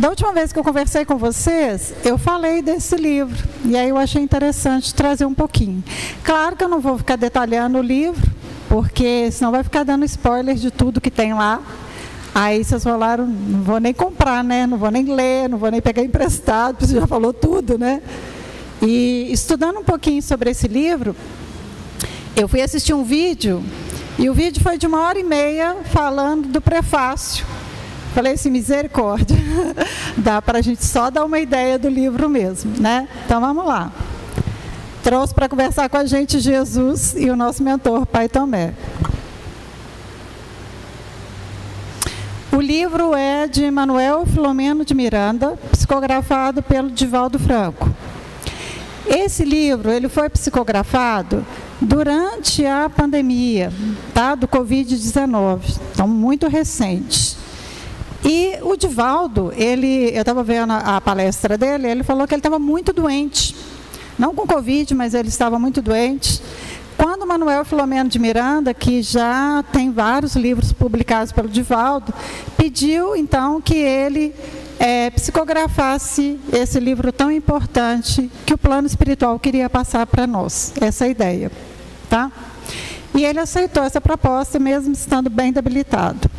Da última vez que eu conversei com vocês, eu falei desse livro. E aí eu achei interessante trazer um pouquinho. Claro que eu não vou ficar detalhando o livro, porque senão vai ficar dando spoiler de tudo que tem lá. Aí vocês falaram, não vou nem comprar, né? Não vou nem ler, não vou nem pegar emprestado, porque você já falou tudo, né? E estudando um pouquinho sobre esse livro, eu fui assistir um vídeo, e o vídeo foi de 1h30 falando do prefácio. Falei assim, misericórdia, dá para a gente só dar uma ideia do livro mesmo, né? Então vamos lá. Trouxe para conversar com a gente Jesus e o nosso mentor, Pai Tomé. O livro é de Manuel Filomeno de Miranda, psicografado pelo Divaldo Franco. Esse livro ele foi psicografado durante a pandemia, tá, do Covid-19, então muito recente. E o Divaldo, eu estava vendo a palestra dele, ele falou que ele estava muito doente. Não com Covid, mas ele estava muito doente. Quando Manuel Filomeno de Miranda, que já tem vários livros publicados pelo Divaldo, pediu então que ele psicografasse esse livro tão importante que o plano espiritual queria passar para nós, essa ideia. Tá? E ele aceitou essa proposta, mesmo estando bem debilitado.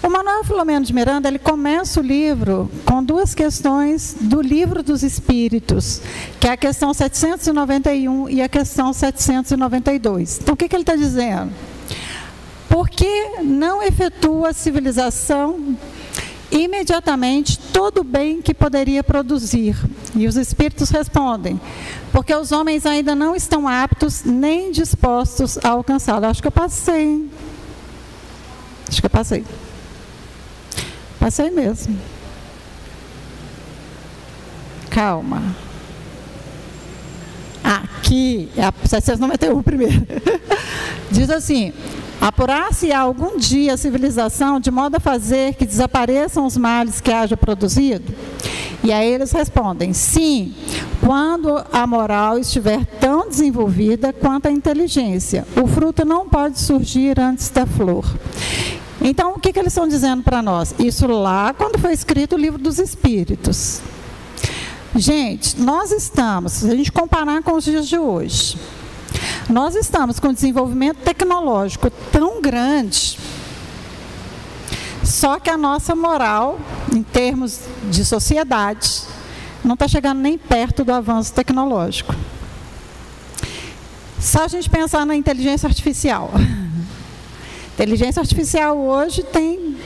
O Manuel Filomeno de Miranda, ele começa o livro com duas questões do Livro dos Espíritos, que é a questão 791 e a questão 792. Então, o que ele está dizendo? Por que não efetua a civilização imediatamente todo o bem que poderia produzir? E os Espíritos respondem, porque os homens ainda não estão aptos nem dispostos a alcançá-lo. Acho que eu passei, hein? Acho que eu passei. Passei mesmo. Calma. Aqui, é a 791 primeiro. Diz assim, apurar-se algum dia a civilização de modo a fazer que desapareçam os males que haja produzido? E aí eles respondem, sim, quando a moral estiver tão desenvolvida quanto a inteligência. O fruto não pode surgir antes da flor. Então, o que eles estão dizendo para nós? Isso lá quando foi escrito o Livro dos Espíritos. Gente, nós estamos, se a gente comparar com os dias de hoje, nós estamos com um desenvolvimento tecnológico tão grande, só que a nossa moral, em termos de sociedade, não está chegando nem perto do avanço tecnológico. Só a gente pensar na inteligência artificial. Inteligência artificial hoje tem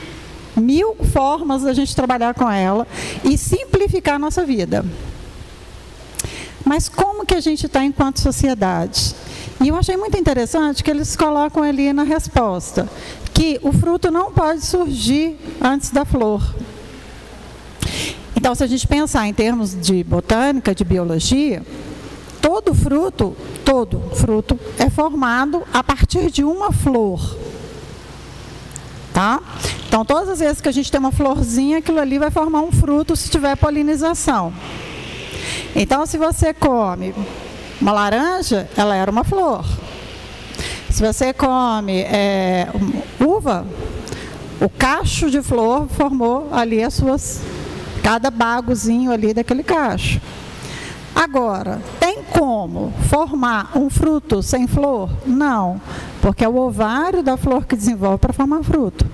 1000 formas da gente trabalhar com ela e simplificar a nossa vida. Mas como que a gente está enquanto sociedade? E eu achei muito interessante que eles colocam ali na resposta que o fruto não pode surgir antes da flor. Então, se a gente pensar em termos de botânica, de biologia, todo fruto é formado a partir de uma flor. Tá? Então, todas as vezes que a gente tem uma florzinha, aquilo ali vai formar um fruto se tiver polinização. Então, se você come uma laranja, ela era uma flor. Se você come uva, o cacho de flor formou ali cada bagozinho ali daquele cacho. Agora, tem como formar um fruto sem flor? Não, porque é o ovário da flor que desenvolve para formar fruto.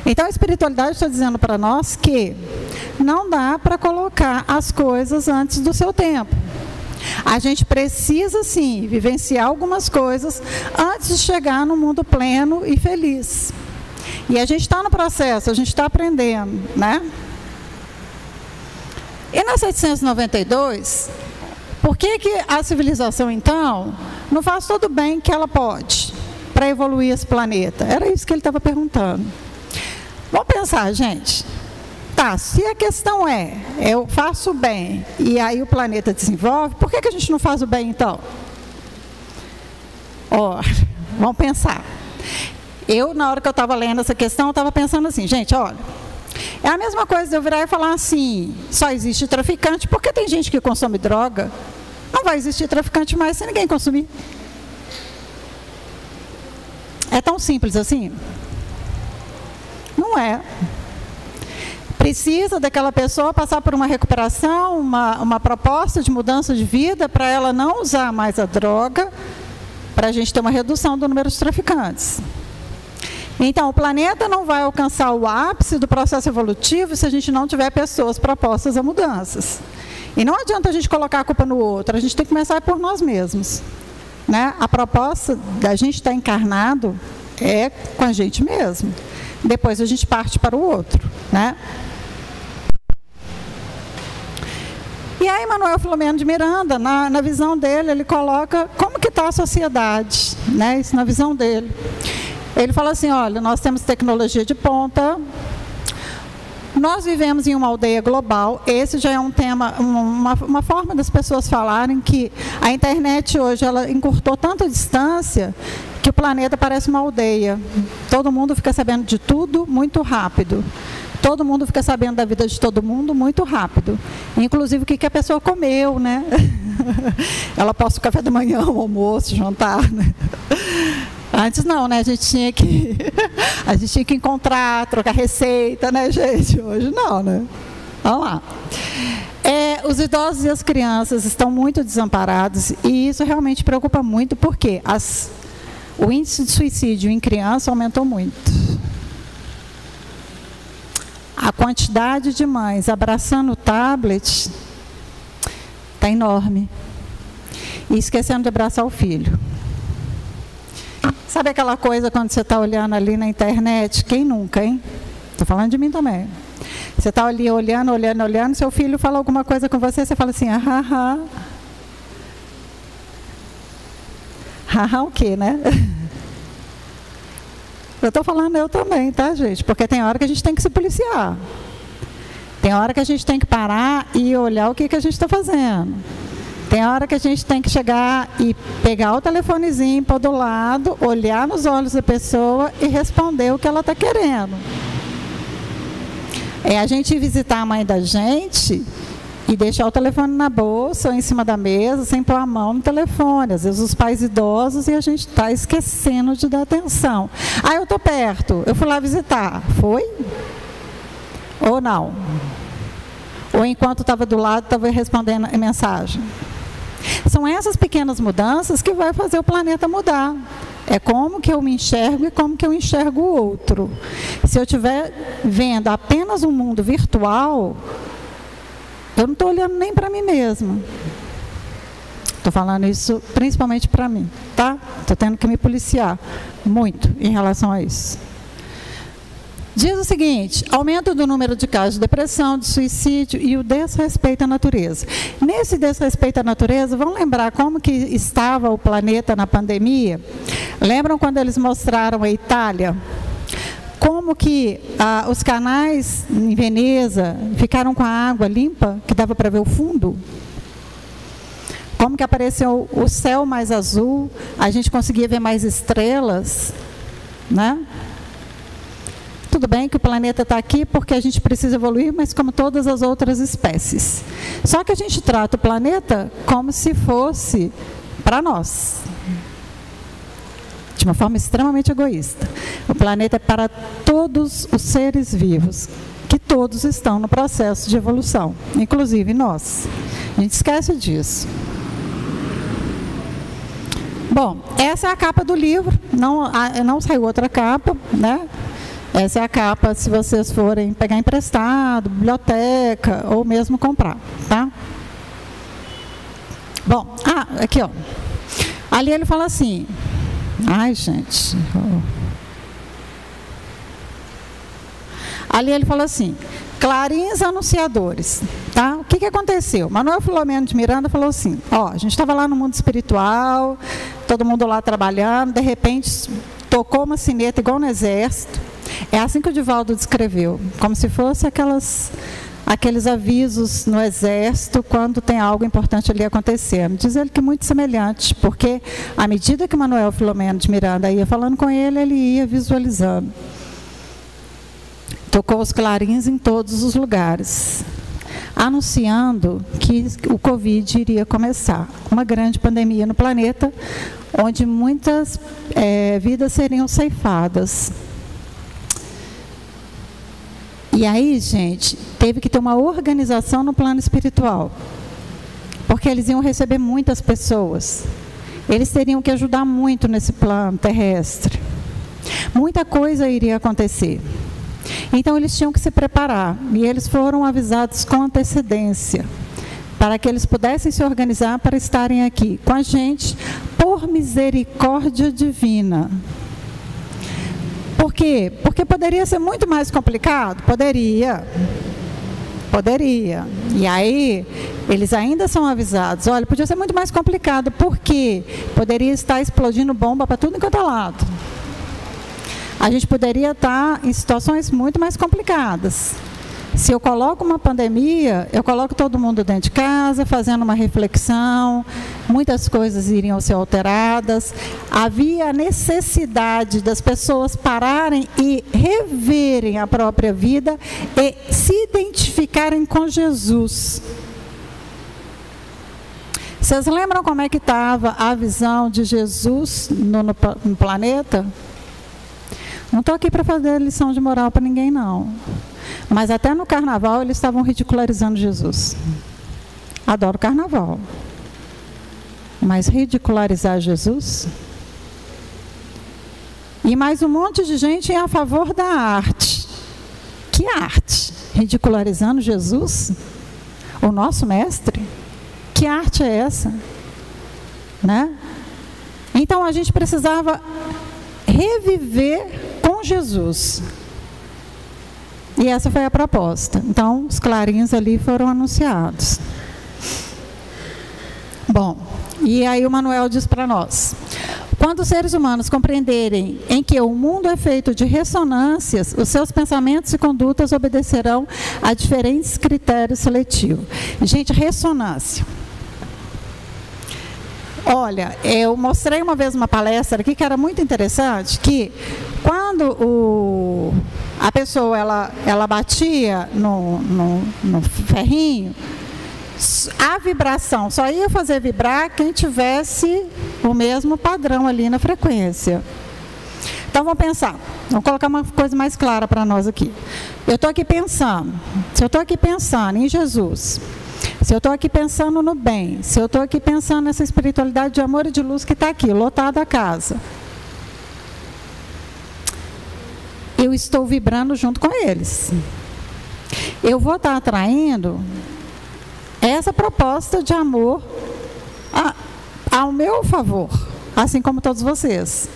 Então, a espiritualidade está dizendo para nós que não dá para colocar as coisas antes do seu tempo. A gente precisa, sim, vivenciar algumas coisas antes de chegar no mundo pleno e feliz. E a gente está no processo, a gente está aprendendo, né? E na 792, por que a civilização, então, não faz todo o bem que ela pode para evoluir esse planeta? Era isso que ele estava perguntando. Vamos pensar, gente. Tá, se a questão eu faço o bem e aí o planeta desenvolve, por que a gente não faz o bem, então? Vamos pensar. Na hora que eu estava lendo essa questão, eu estava pensando assim, gente, olha, é a mesma coisa de eu virar e falar assim, só existe traficante, porque tem gente que consome droga, não vai existir traficante mais se ninguém consumir. É tão simples assim? Não é. Precisa daquela pessoa passar por uma recuperação, uma proposta de mudança de vida para ela não usar mais a droga, para a gente ter uma redução do número de traficantes. Então, o planeta não vai alcançar o ápice do processo evolutivo se a gente não tiver pessoas propostas a mudanças. E não adianta a gente colocar a culpa no outro, a gente tem que começar por nós mesmos. Né? A proposta da gente estar encarnado é com a gente mesmo. Depois a gente parte para o outro. Né? E aí, Manuel Filomeno de Miranda, na visão dele, ele coloca como que está a sociedade, né? Isso na visão dele. Ele fala assim, olha, nós temos tecnologia de ponta, nós vivemos em uma aldeia global. Esse já é um tema, uma forma das pessoas falarem que a internet hoje, ela encurtou tanta distância que o planeta parece uma aldeia. Todo mundo fica sabendo de tudo muito rápido. Todo mundo fica sabendo da vida de todo mundo muito rápido. Inclusive o que a pessoa comeu, né? Ela posta o café da manhã, o almoço, o jantar, né? Antes não, né? A gente tinha que encontrar, trocar receita, né, gente? Hoje não, né? Vamos lá. Os idosos e as crianças estão muito desamparados e isso realmente preocupa muito porque o índice de suicídio em criança aumentou muito. A quantidade de mães abraçando o tablet está enorme. E esquecendo de abraçar o filho. Sabe aquela coisa quando você está olhando ali na internet? Quem nunca, hein? Estou falando de mim também. Você está ali olhando, seu filho fala alguma coisa com você, você fala assim, haha. Haha o quê, né? Eu estou falando eu também, tá, gente? Porque tem hora que a gente tem que se policiar. Tem hora que a gente tem que parar e olhar o que a gente está fazendo. Tem hora que a gente tem que chegar e pegar o telefonezinho para do lado, olhar nos olhos da pessoa e responder o que ela está querendo. É a gente ir visitar a mãe da gente e deixar o telefone na bolsa ou em cima da mesa, sem pôr a mão no telefone. Às vezes os pais idosos e a gente está esquecendo de dar atenção. Ah, eu estou perto, eu fui lá visitar. Foi? Ou não? Ou enquanto estava do lado, estava respondendo a mensagem. São essas pequenas mudanças que vai fazer o planeta mudar. É como que eu me enxergo e como que eu enxergo o outro. Se eu estiver vendo apenas um mundo virtual, eu não estou olhando nem para mim mesma. Estou falando isso principalmente para mim, tá? Estou tendo que me policiar muito em relação a isso. Diz o seguinte, aumento do número de casos de depressão, de suicídio e o desrespeito à natureza. Nesse desrespeito à natureza, vamos lembrar como que estava o planeta na pandemia? Lembram quando eles mostraram a Itália? Como que os canais em Veneza ficaram com a água limpa, que dava para ver o fundo? Como que apareceu o céu mais azul, a gente conseguia ver mais estrelas, né? Tudo bem que o planeta está aqui porque a gente precisa evoluir, mas como todas as outras espécies. Só que a gente trata o planeta como se fosse para nós. De uma forma extremamente egoísta. O planeta é para todos os seres vivos, que todos estão no processo de evolução, inclusive nós. A gente esquece disso. Bom, essa é a capa do livro, não saiu outra capa, né? Essa é a capa se vocês forem pegar emprestado, biblioteca ou mesmo comprar, tá? Bom, aqui ó. Ali ele fala assim, ai gente. Ali ele fala assim, clarins anunciadores, tá? O que aconteceu? Manuel Filomeno de Miranda falou assim, ó, a gente estava lá no mundo espiritual, todo mundo lá trabalhando, de repente tocou uma sineta igual no exército. É assim que o Divaldo descreveu, como se fosse aqueles avisos no exército quando tem algo importante ali acontecendo. Diz ele que muito semelhante, porque à medida que Manuel Filomeno de Miranda ia falando com ele, ele ia visualizando. Tocou os clarins em todos os lugares, anunciando que o Covid iria começar. Uma grande pandemia no planeta, onde muitas vidas seriam ceifadas. E aí, gente, teve que ter uma organização no plano espiritual, porque eles iam receber muitas pessoas. Eles teriam que ajudar muito nesse plano terrestre. Muita coisa iria acontecer. Então, eles tinham que se preparar. E eles foram avisados com antecedência, para que eles pudessem se organizar para estarem aqui com a gente, por misericórdia divina. Por quê? Porque poderia ser muito mais complicado? Poderia. Poderia. E aí, eles ainda são avisados. Olha, podia ser muito mais complicado, porque poderia estar explodindo bomba para tudo enquanto é lado. A gente poderia estar em situações muito mais complicadas. Se eu coloco uma pandemia, eu coloco todo mundo dentro de casa, fazendo uma reflexão, muitas coisas iriam ser alteradas. Havia necessidade das pessoas pararem e reverem a própria vida e se identificarem com Jesus. Vocês lembram como é que estava a visão de Jesus no planeta? Não estou aqui para fazer lição de moral para ninguém, não. Mas até no carnaval eles estavam ridicularizando Jesus. Adoro carnaval. Mas ridicularizar Jesus? E mais um monte de gente a favor da arte. Que arte? Ridicularizando Jesus? O nosso mestre? Que arte é essa? Né? Então a gente precisava reviver com Jesus. E essa foi a proposta. Então, os clarins ali foram anunciados. Bom, e aí o Manuel diz para nós: quando os seres humanos compreenderem em que o mundo é feito de ressonâncias, os seus pensamentos e condutas obedecerão a diferentes critérios seletivos. Gente, ressonância. Olha, eu mostrei uma vez uma palestra aqui que era muito interessante, que quando a pessoa ela batia no ferrinho, a vibração só ia fazer vibrar quem tivesse o mesmo padrão ali na frequência. Então vamos pensar, vamos colocar uma coisa mais clara para nós aqui. Eu estou aqui pensando, se eu estou aqui pensando em Jesus, se eu estou aqui pensando no bem, se eu estou aqui pensando nessa espiritualidade de amor e de luz que está aqui, lotada a casa, eu estou vibrando junto com eles. Eu vou estar atraindo essa proposta de amor ao meu favor, assim como todos vocês.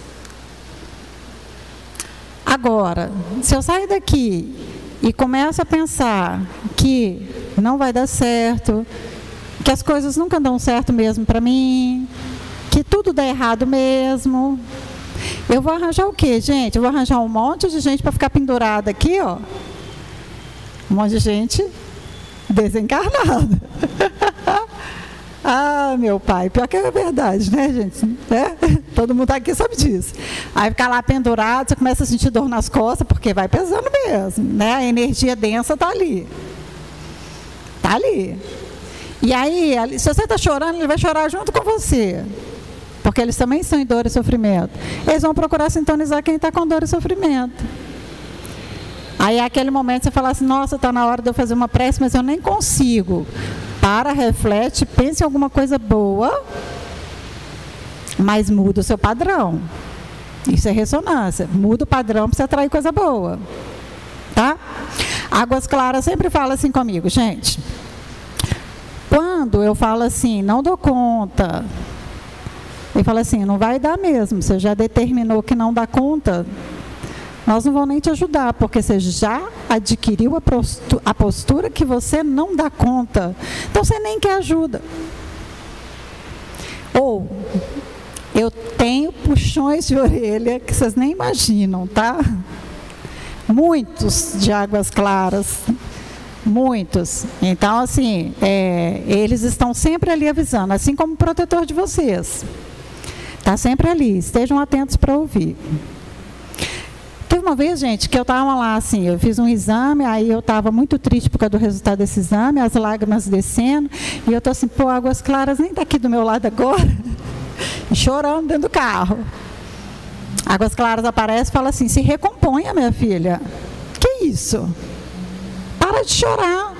Agora, se eu sair daqui e começo a pensar que não vai dar certo, que as coisas nunca dão certo mesmo para mim, que tudo dá errado mesmo, eu vou arranjar o quê, gente? Eu vou arranjar um monte de gente para ficar pendurada aqui, ó. Um monte de gente desencarnada. Ah, meu pai, pior que é verdade, né, gente? É? Todo mundo aqui sabe disso. Aí ficar lá pendurado, você começa a sentir dor nas costas, porque vai pesando mesmo, né? A energia densa está ali. Está ali. E aí, se você está chorando, ele vai chorar junto com você. Porque eles também são em dor e sofrimento. Eles vão procurar sintonizar quem está com dor e sofrimento. Aí, aquele momento, você fala assim, nossa, está na hora de eu fazer uma prece, mas eu nem consigo. Para, reflete, pense em alguma coisa boa, mas muda o seu padrão. Isso é ressonância. Muda o padrão para você atrair coisa boa. Tá? Águas Claras sempre fala assim comigo, gente. Quando eu falo assim, não dou conta, ele fala assim, não vai dar mesmo, você já determinou que não dá conta, nós não vamos nem te ajudar, porque você já adquiriu a postura que você não dá conta. Então você nem quer ajuda. Ou, eu tenho puxões de orelha que vocês nem imaginam, tá? Muitos de Águas Claras. Muitos. Então, assim, eles estão sempre ali avisando, assim como o protetor de vocês. Está sempre ali, estejam atentos para ouvir. Teve uma vez, gente, que eu estava lá, assim, eu fiz um exame, aí eu estava muito triste por causa do resultado desse exame, as lágrimas descendo, e eu estou assim, pô, Águas Claras nem está aqui do meu lado agora, chorando dentro do carro. Águas Claras aparece e fala assim, se recomponha, minha filha. Que isso? Para de chorar.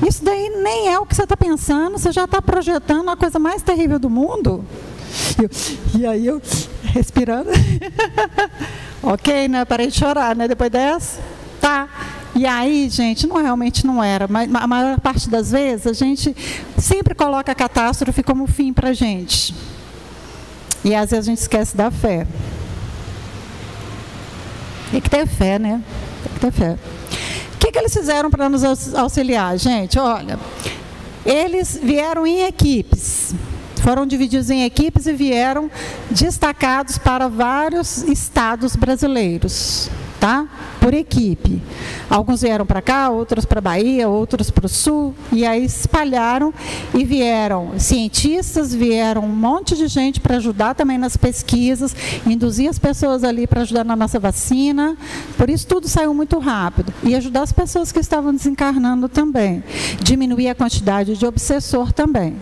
Isso daí nem é o que você está pensando, você já está projetando a coisa mais terrível do mundo. E aí eu, respirando, ok, né? Parei de chorar, né? Depois dessa, tá. E aí, gente, realmente não era, mas a maior parte das vezes a gente sempre coloca a catástrofe como fim para a gente. E às vezes a gente esquece da fé. Tem que ter fé, né? Tem que ter fé. O que eles fizeram para nos auxiliar, gente? Olha, eles vieram em equipes. Foram divididos em equipes e vieram destacados para vários estados brasileiros, tá? Por equipe. Alguns vieram para cá, outros para a Bahia, outros para o Sul, e aí se espalharam e vieram cientistas, vieram um monte de gente para ajudar também nas pesquisas, induzir as pessoas ali para ajudar na nossa vacina, por isso tudo saiu muito rápido, e ajudar as pessoas que estavam desencarnando também, diminuir a quantidade de obsessor também.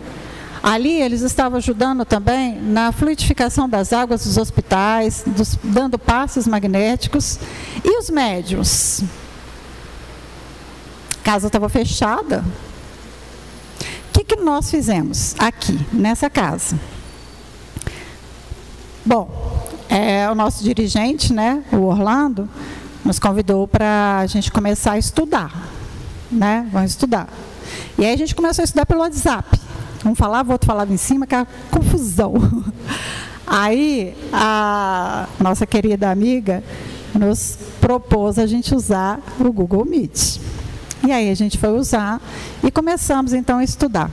Ali eles estavam ajudando também na fluidificação das águas dos hospitais, dando passes magnéticos. E os médiuns? A casa estava fechada. O que nós fizemos aqui, nessa casa? Bom, o nosso dirigente, né, o Orlando, nos convidou para a gente começar a estudar. Né? Vamos estudar. E aí a gente começou a estudar pelo WhatsApp. Um falava, o outro falava em cima, que era confusão. Aí, a nossa querida amiga nos propôs a gente usar o Google Meet. E aí a gente foi usar e começamos então a estudar.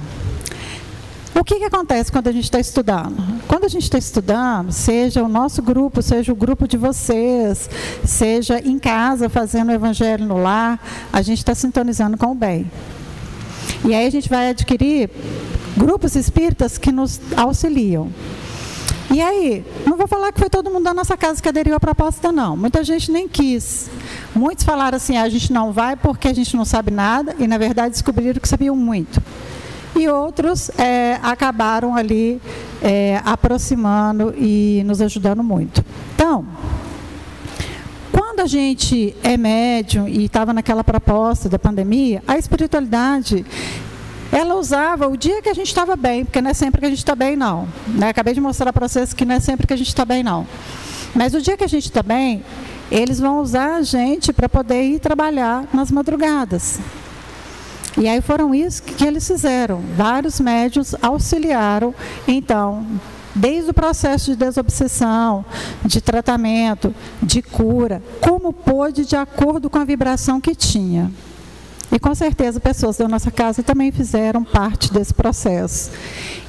O que acontece quando a gente está estudando? Quando a gente está estudando, seja o nosso grupo, seja o grupo de vocês, seja em casa fazendo o evangelho no lar, a gente está sintonizando com o bem. E aí a gente vai adquirir grupos espíritas que nos auxiliam. E aí, não vou falar que foi todo mundo da nossa casa que aderiu à proposta, não. Muita gente nem quis. Muitos falaram assim, a gente não vai porque a gente não sabe nada, e na verdade descobriram que sabiam muito. E outros acabaram ali aproximando e nos ajudando muito. Então, quando a gente é médium e estava naquela proposta da pandemia, a espiritualidade, ela usava o dia que a gente estava bem, porque não é sempre que a gente está bem, não. Né? Acabei de mostrar para vocês que não é sempre que a gente está bem, não. Mas o dia que a gente está bem, eles vão usar a gente para poder ir trabalhar nas madrugadas. E aí foram isso que eles fizeram. Vários médiuns auxiliaram, então, desde o processo de desobsessão, de tratamento, de cura, como pôde, de acordo com a vibração que tinha. E com certeza pessoas da nossa casa também fizeram parte desse processo.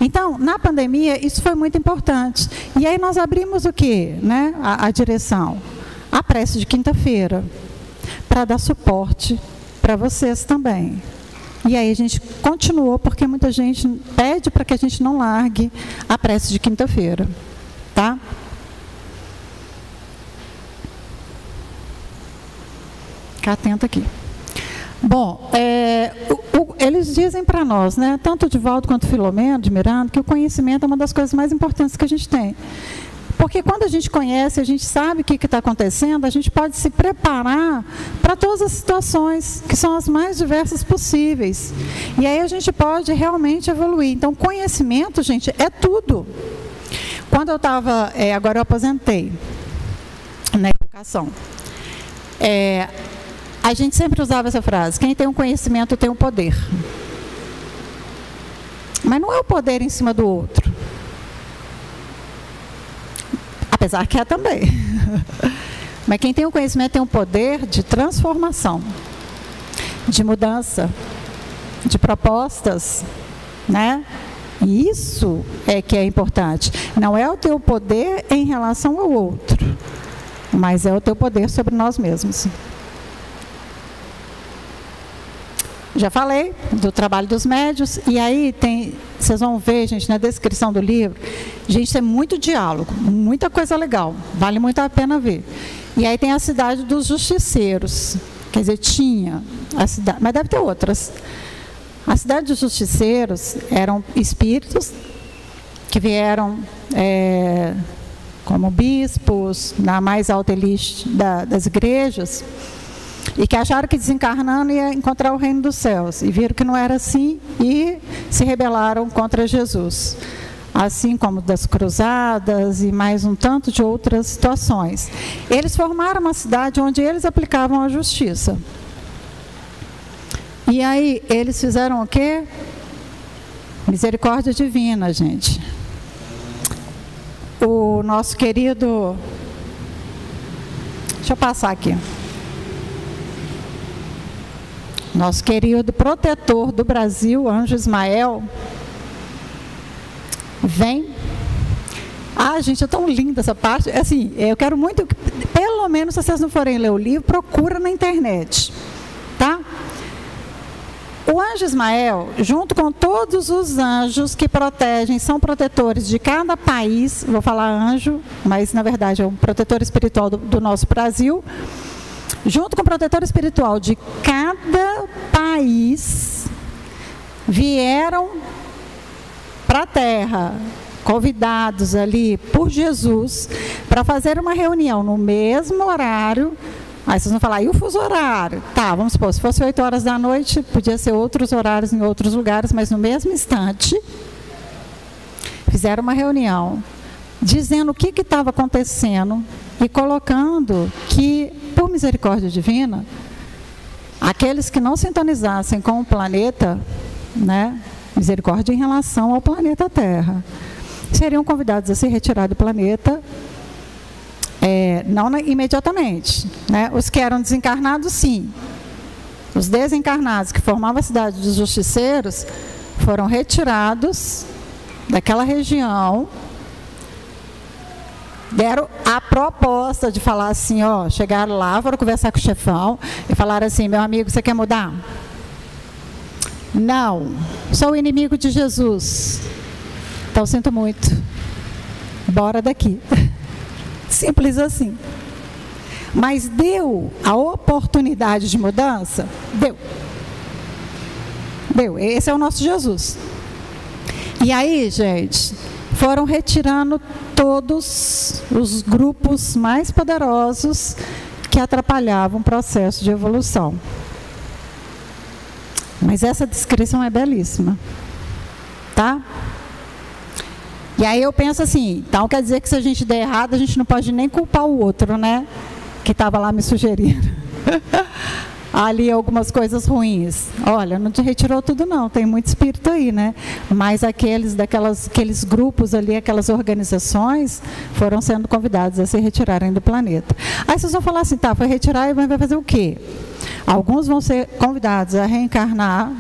Então, na pandemia, isso foi muito importante. E aí nós abrimos o quê? Né? A direção. A prece de quinta-feira, para dar suporte para vocês também. E aí a gente continuou, porque muita gente pede para que a gente não largue a prece de quinta-feira. Tá? Fica atento aqui. Bom, eles dizem para nós, né, tanto o Divaldo quanto o Filomeno de Miranda, que o conhecimento é uma das coisas mais importantes que a gente tem. Porque quando a gente conhece, a gente sabe o que está acontecendo, a gente pode se preparar para todas as situações, que são as mais diversas possíveis. E aí a gente pode realmente evoluir. Então, conhecimento, gente, é tudo. Quando eu estava, agora eu aposentei na educação, a gente sempre usava essa frase, quem tem um conhecimento tem um poder. Mas não é o poder em cima do outro. Apesar que é também. Mas quem tem um conhecimento tem um poder de transformação, de mudança, de propostas, né? E isso é que é importante. Não é o teu poder em relação ao outro, mas é o teu poder sobre nós mesmos. Já falei do trabalho dos médiuns, e aí vocês vão ver, gente, na descrição do livro, gente, tem muito diálogo, muita coisa legal, vale muito a pena ver. E aí tem a cidade dos justiceiros, quer dizer, tinha a cidade, mas deve ter outras. A cidade dos justiceiros eram espíritos que vieram como bispos, na mais alta elite das igrejas, e que acharam que desencarnando ia encontrar o reino dos céus, e viram que não era assim, e se rebelaram contra Jesus. Assim como das cruzadas e mais um tanto de outras situações. Eles formaram uma cidade onde eles aplicavam a justiça. E aí, eles fizeram o quê? Misericórdia divina, gente. O nosso querido... Deixa eu passar aqui. Nosso querido protetor do Brasil, Anjo Ismael, vem. Ah, gente, é tão linda essa parte. Assim, eu quero muito, pelo menos se vocês não forem ler o livro, procura na internet, tá? O Anjo Ismael, junto com todos os anjos que protegem, são protetores de cada país, vou falar anjo, mas na verdade é um protetor espiritual do nosso Brasil, junto com o protetor espiritual de cada país, vieram para a Terra, convidados ali por Jesus, para fazer uma reunião no mesmo horário. Aí vocês vão falar, e o fuso horário? Tá, vamos supor, se fosse 8 horas da noite, podia ser outros horários em outros lugares, mas no mesmo instante, fizeram uma reunião, dizendo o que estava acontecendo e colocando que, por misericórdia divina, aqueles que não sintonizassem com o planeta, né, misericórdia em relação ao planeta Terra, seriam convidados a se retirar do planeta, não imediatamente, né? Os que eram desencarnados, sim. Os desencarnados que formavam a cidade dos justiceiros foram retirados daquela região, deram a proposta de falar assim, ó, chegaram lá, foram conversar com o chefão e falaram assim, meu amigo, você quer mudar? Não, sou o inimigo de Jesus, então sinto muito, bora daqui. Simples assim. Mas deu a oportunidade de mudança? Deu. Deu. Esse é o nosso Jesus. E aí, gente, foram retirando todos os grupos mais poderosos que atrapalhavam o processo de evolução. Mas essa descrição é belíssima. Tá? E aí eu penso assim, então quer dizer que se a gente der errado, a gente não pode nem culpar o outro, né? Que estava lá me sugerindo. Ali algumas coisas ruins. Olha, não te retirou tudo não, tem muito espírito aí, né? Mas aqueles grupos ali, aquelas organizações, foram sendo convidados a se retirarem do planeta. Aí vocês vão falar assim, tá, foi retirar e vai fazer o quê? Alguns vão ser convidados a reencarnar,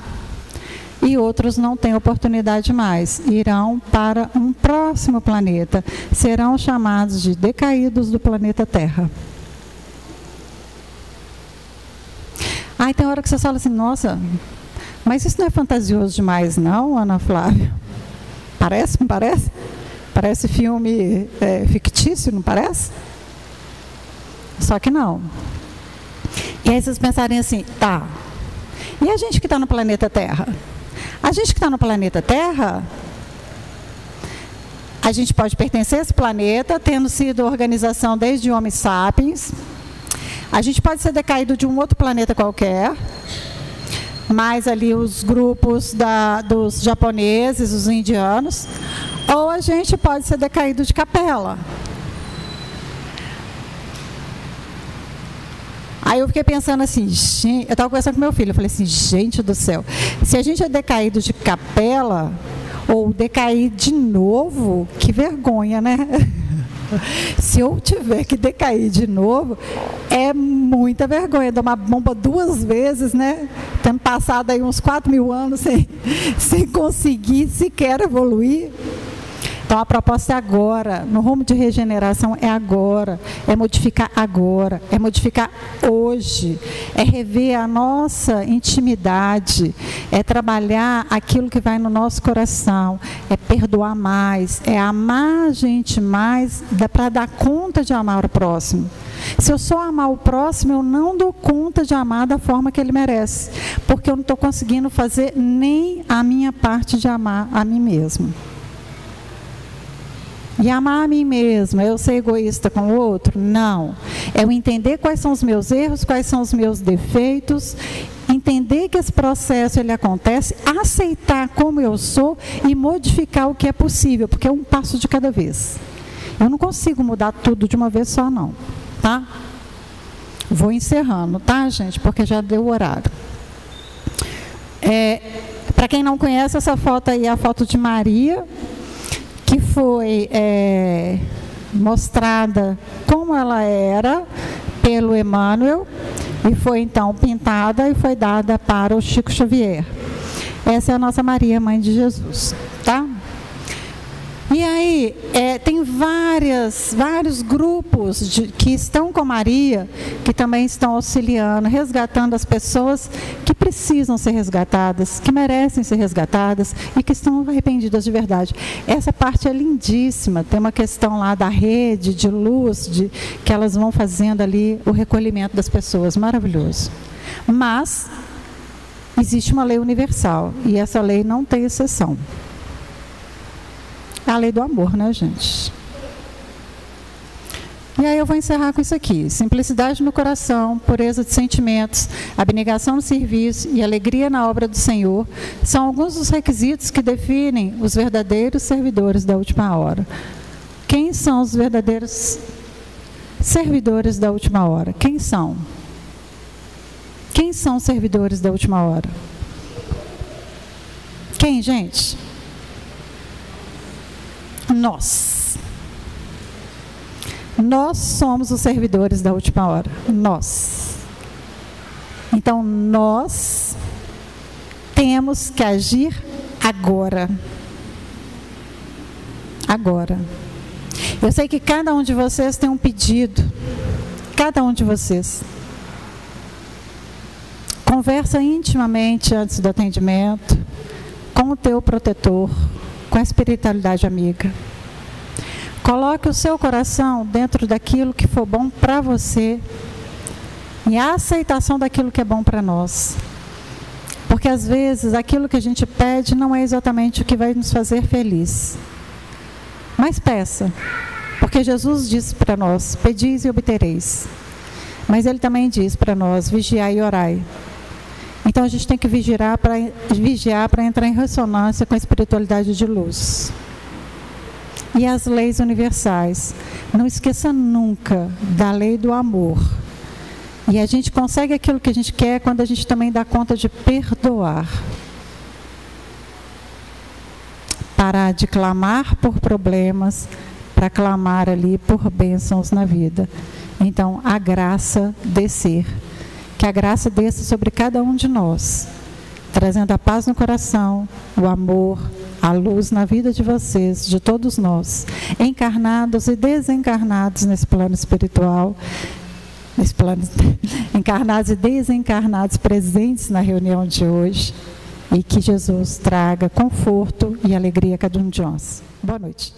e outros não têm oportunidade mais, irão para um próximo planeta, serão chamados de decaídos do planeta Terra. Aí tem hora que você fala assim, nossa, mas isso não é fantasioso demais não, Ana Flávia? Parece, não parece? Parece filme fictício, não parece? Só que não. E aí vocês pensarem assim, tá, e a gente que está no planeta Terra? A gente que está no planeta Terra, a gente pode pertencer a esse planeta, tendo sido organização desde Homo sapiens. A gente pode ser decaído de um outro planeta qualquer, mais ali os grupos dos japoneses, os indianos, ou a gente pode ser decaído de capela. Aí eu fiquei pensando assim, eu estava conversando com meu filho, eu falei assim, gente do céu, se a gente é decaído de capela, ou decair de novo, que vergonha, né? Se eu tiver que decair de novo, é muita vergonha, dar uma bomba 2 vezes, né? Tendo passado aí uns 4.000 anos sem conseguir sequer evoluir. Então a proposta é agora, no rumo de regeneração é agora, é modificar agora, é modificar hoje, é rever a nossa intimidade, é trabalhar aquilo que vai no nosso coração, é perdoar mais, é amar a gente mais, para dar conta de amar o próximo. Se eu só amar o próximo, eu não dou conta de amar da forma que ele merece, porque eu não estou conseguindo fazer nem a minha parte de amar a mim mesmo. e amar a mim mesma, eu ser egoísta com o outro? Não. É eu entender quais são os meus erros, quais são os meus defeitos, entender que esse processo ele acontece, aceitar como eu sou e modificar o que é possível, porque é um passo de cada vez. Eu não consigo mudar tudo de uma vez só, não, tá? Vou encerrando, tá, gente? Porque já deu o horário. Para quem não conhece, essa foto aí é a foto de Maria, que foi mostrada como ela era pelo Emmanuel, e foi então pintada e foi dada para o Chico Xavier. Essa é a nossa Maria, Mãe de Jesus, tá? E aí, tem vários grupos que estão com Maria, que também estão auxiliando, resgatando as pessoas que precisam ser resgatadas, que merecem ser resgatadas e que estão arrependidas de verdade. Essa parte é lindíssima, tem uma questão lá da rede de luz, que elas vão fazendo ali o recolhimento das pessoas, maravilhoso. Mas, existe uma lei universal, e essa lei não tem exceção. É a lei do amor, né, gente? E aí eu vou encerrar com isso aqui. Simplicidade no coração, pureza de sentimentos, abnegação no serviço e alegria na obra do Senhor são alguns dos requisitos que definem os verdadeiros servidores da última hora. Quem são os verdadeiros servidores da última hora? Quem são? Quem são os servidores da última hora? Quem, gente? Nós. Nós somos os servidores da última hora. Nós. Então, nós temos que agir agora. Agora. Eu sei que cada um de vocês tem um pedido. Cada um de vocês. Conversa intimamente antes do atendimento com o teu protetor, com a espiritualidade amiga. Coloque o seu coração dentro daquilo que for bom para você e a aceitação daquilo que é bom para nós. Porque às vezes aquilo que a gente pede não é exatamente o que vai nos fazer feliz. Mas peça, porque Jesus disse para nós, pedis e obtereis. Mas Ele também diz para nós, vigiai e orai. Então a gente tem que vigiar para entrar em ressonância com a espiritualidade de luz. E as leis universais. Não esqueça nunca da lei do amor. E a gente consegue aquilo que a gente quer quando a gente também dá conta de perdoar. Parar de clamar por problemas, para clamar ali por bênçãos na vida. Então, a graça descer. Que a graça desça sobre cada um de nós, trazendo a paz no coração, o amor, a luz na vida de vocês, de todos nós, encarnados e desencarnados nesse plano espiritual, encarnados e desencarnados presentes na reunião de hoje, e que Jesus traga conforto e alegria a cada um de nós. Boa noite.